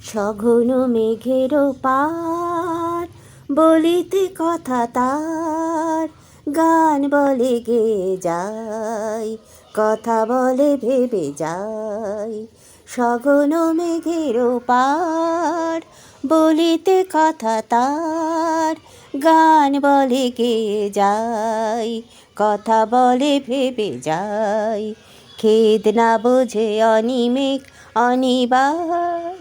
সঘন মেঘের পার বলিতে কথা তার, গান বলে গেয়ে যায়, কথা বলে ভেবে যায়। সঘন মেঘের পার বলিতে কথা তার, গান বলে গেয়ে যায়, কথা বলে ভেবে যায়। খেদ না বোঝে অনিমেষ অনিবার,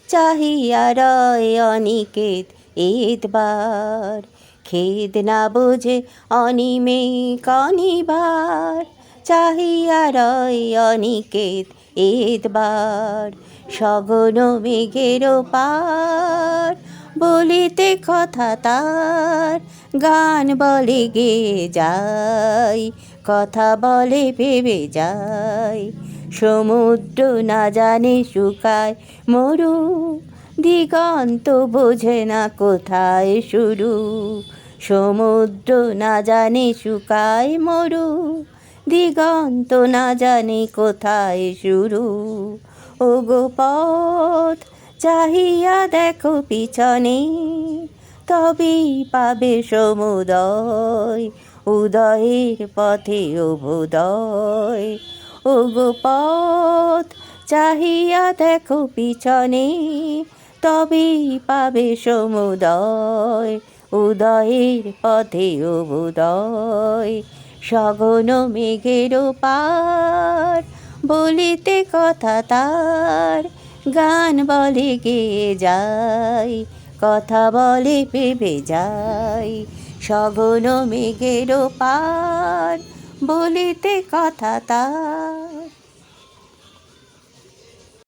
চাহিয়া রয় অনিকেত এতবার। খেদ না বোঝে অনিমেষ অনিবার, চাহিয়া রয় অনিকেত এতবার। সঘন মেঘের পার বলিতে কথা তার, গান বলে গেয়ে যায়, কথা বলে ভেবে যায়। সমুদ্র না জানে শুকায় মরু, দিগন্ত বোঝে না কোথায় শুরু। সমুদ্র না জানে শুকায় মরু, দিগন্ত না জানে কোথায় শুরু। ওগো পথ চাহিয়া দেখো পিছনে, তবেই পাবে সমুদয়, উদয়ের পথে অভুদয়। ওগো পথ চাহিয়া দেখো পিছনে, তবেই পাবে সমুদয়, উদয়ের পথে অভুদয়। সঘন মেঘের পার বলিতে কথা তার, গান বলে গেয়ে যায়, কথা বলে ভেবে যায়। সঘন মেঘের পার বলিতে কথা তার।